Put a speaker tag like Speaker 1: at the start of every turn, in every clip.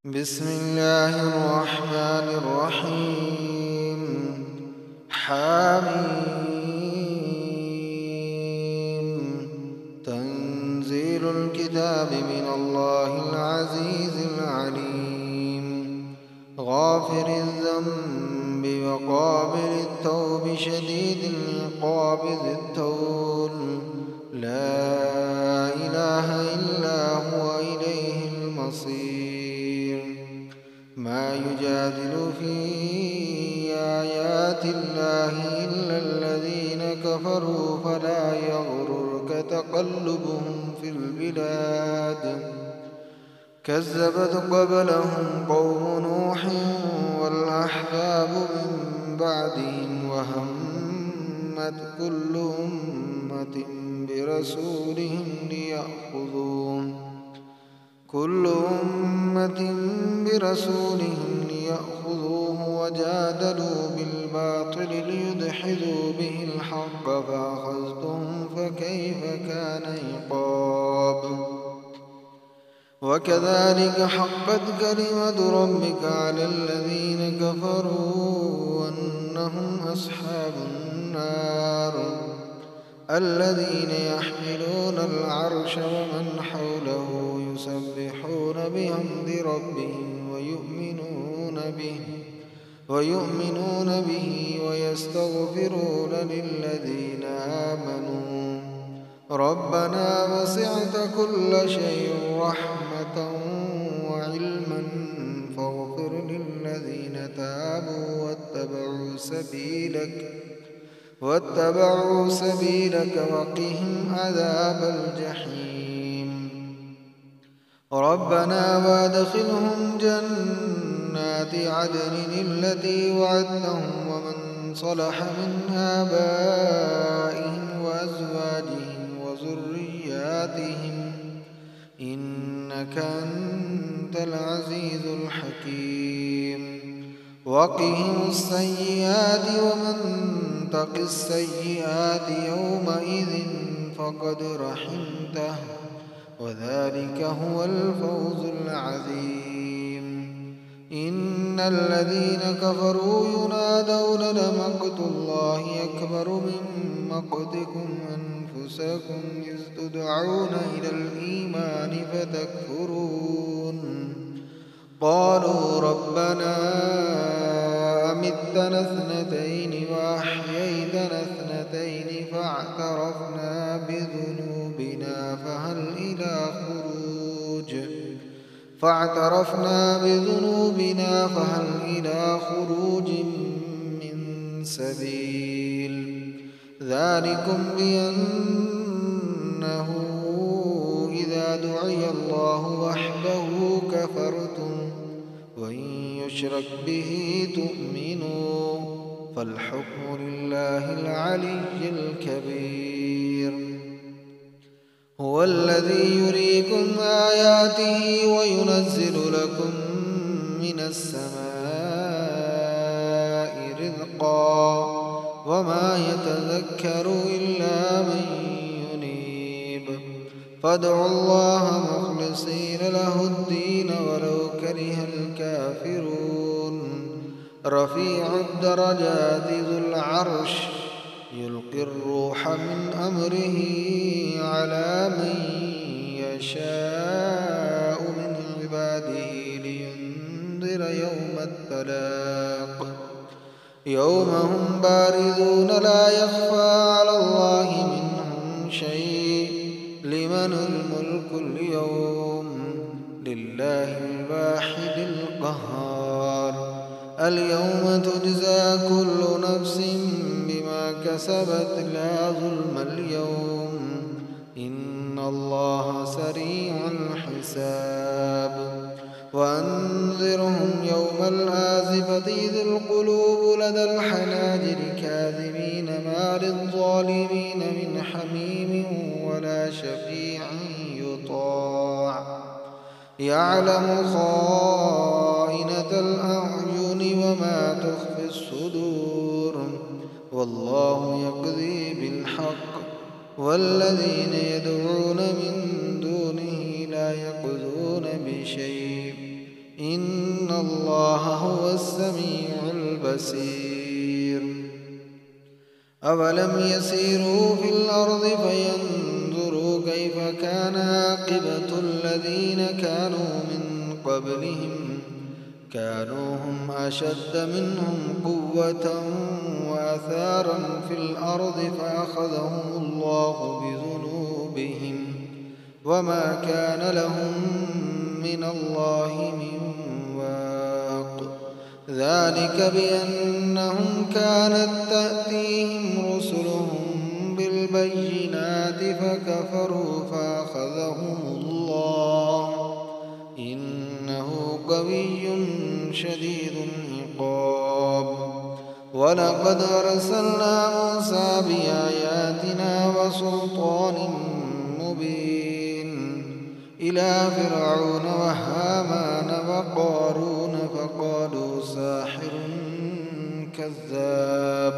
Speaker 1: بسم الله الرحمن الرحيم. حميم. تنزيل الكتاب من الله العزيز العليم. غافر الذنب وقابل التوب شديد العقاب ذي الطول. لا إله إلا هو إليه المصير. ما يجادل في آيات الله إلا الذين كفروا فلا يغررك تقلبهم في البلاد. كذبت قبلهم قوم نوح والأحزاب من بعدهم وهمت كل أمة برسولهم ليأخذوه وجادلوا بالباطل ليدحضوا به الحق فأخذتهم فكيف كان عقاب. وكذلك حقت كلمة ربك على الذين كفروا أنهم أصحاب النار. الذين يحملون العرش ومن حوله يسبحون بحمد ربهم ويؤمنون به ويستغفرون للذين آمنوا ربنا وسعت كل شيء رحمة وعلما فاغفر للذين تابوا واتبعوا سبيلك وقهم عذاب الجحيم. ربنا وادخلهم جنات عدن التي وعدتهم ومن صلح من آبائهم وأزواجهم وذرياتهم إنك أنت العزيز الحكيم. وقهم السيئات ومن تق السيئات يومئذ فقد رحمته وذلك هو الفوز العظيم. إن الذين كفروا ينادون لمقت الله أكبر من مقتكم أنفسكم إذ تدعون إلى الإيمان فتكفرون. قالوا ربنا أمتنا اثنتين وأحييتنا اثنتين فاعترفنا بذنوبنا فهل إلى خروج من سبيل. ذلكم بأنه إذا دعي الله وحده كفرتم وإن يشرك به تؤمنوا فالحكم لله العلي الكبير. هو الذي يريكم آياته وينزل لكم من السماء رزقا وما يتذكر إلا من ينيب. فادعوا الله مخلصين له الدين ولو كره الكافرون. رفيع الدرجات ذو العرش يلقي الروح من أمره على من يشاء من عباده لينذر يوم التلاق. يوم هم بارزون لا يخفى على الله منهم شيء. لمن الملك اليوم؟ لله الواحد القهار. اليوم تجزى كل نفس بما كسبت لا ظلم اليوم إن الله سريع الحساب. وأنذرهم يوم الآزفة إذ القلوب لدى الحناجر كاظمين ما للظالمين من حميم ولا شفيع يطاع. يعلم خائنة الأعين وما تخفي الصدور والله يقضي بالحق والذين يدعون من دونه لا يقضون بشيء إن الله هو السميع البصير. أولم يسيروا في الأرض فينظروا كيف كان عاقبة الذين كانوا من قبلهم كانوا هم أشد منهم قوة وآثارا في الأرض فأخذهم الله بذنوبهم وما كان لهم من الله من واق. ذلك بأنهم كانت تأتيهم رسلهم بالبينات فكفروا فأخذهم الله إنه قوي شديد العقاب. ولقد أرسلنا موسى بآياتنا وسلطان مبين إلى فرعون وهامان وقارون فقالوا ساحر كذاب.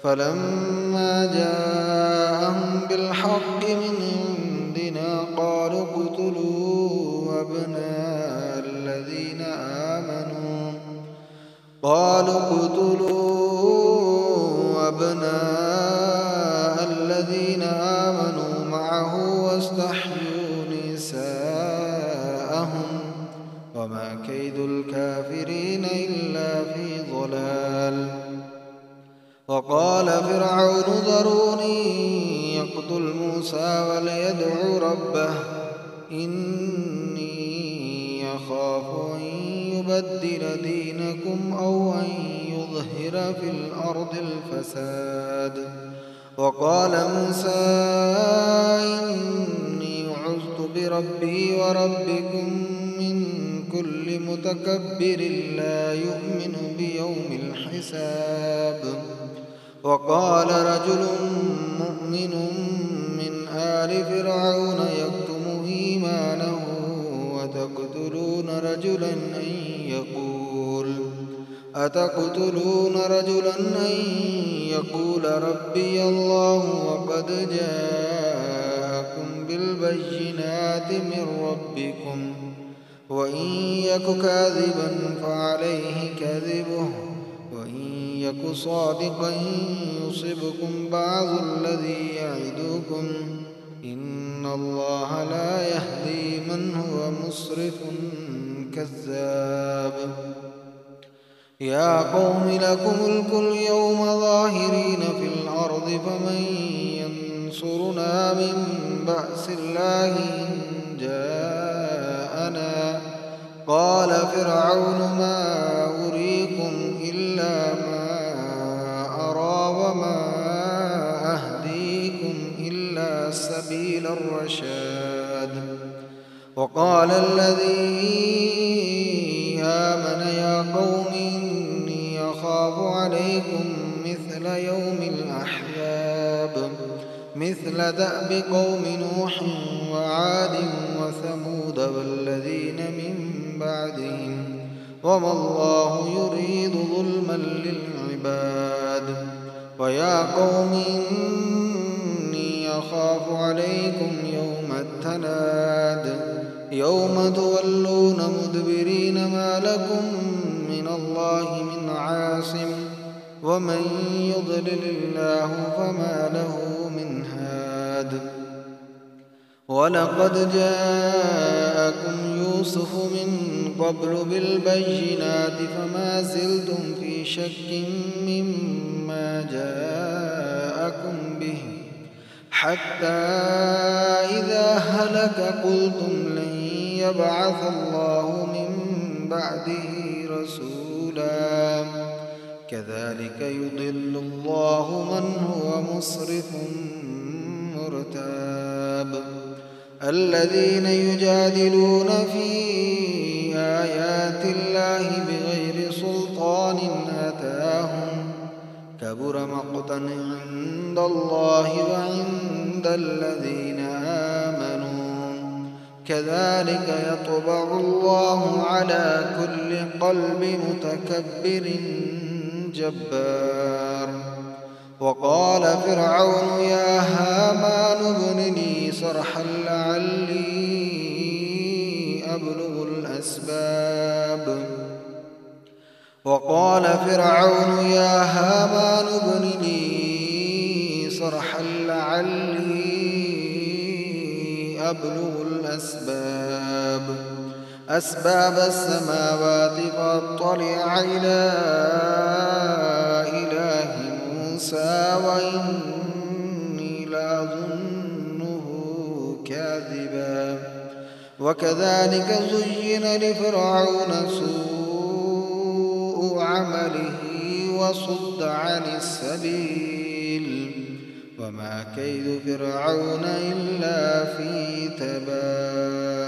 Speaker 1: فلما جاءهم بالحق من عندنا قالوا اقتلوا أبناء الذين آمنوا معه واستحيوا نساءهم وما كيد الكافرين إلا في ضلال. وقال فرعون ذروني يقتل موسى وليدع ربه إني يخاف أن يبدل دينكم أو أن يظهر في الأرض الفساد. وقال موسى إني عذت بربي وربكم من كل متكبر لا يؤمن بيوم الحساب. وقال رجل مؤمن من آل فرعون يكتم إيمانه أتقتلون رجلا أن يقول ربي الله وقد جاءكم بالبينات من ربكم وإن يك كاذبا فعليه كذبه وإن يك صادقا يصبكم بعض الذي يعدكم إن الله لا يهدي من هو مسرف كذاب. يا قوم لكم الملك اليوم ظاهرين في الأرض فمن ينصرنا من بأس الله إن جاءنا. قال فرعون ما أريكم إلا ما أرى وما أهديكم إلا سبيل الرشاد. وقال الذي آمن يا قوم إني أخاف عليكم مثل يوم الأحزاب مثل دأب قوم نوح وعاد وثمود والذين من بعدهم وما الله يريد ظلما للعباد. ويا قوم إني أخاف عليكم يوم التناد يوم تولون مدبرين ما لكم من الله من عاصم ومن يضلل الله فما له من هاد. ولقد جاءكم يوسف من قبل بالبينات فما زلتم في شك مما جاءكم به حتى إذا هلك قلتم لن يبعث الله من بعده رسولا كذلك يضل الله من هو مسرف مرتاب. الذين يجادلون في آيات الله بغير سلطان أتاهم كبر مقتا عند الله وعند الذين آمنوا كذلك يطبع الله على كل قلب متكبر جبار. وقال فرعون يا هامان ابن لي صرحا لعلي أبلغ الأسباب الأسباب وقال فرعون يا هامان ابن لي صرحا لعلي أبلغ أسباب السماوات فاطلع إلى إله موسى وإني لأظنه كاذبا وكذلك زين لفرعون سوء عمله وصد عن السبيل وما كيد فرعون إلا في تباب.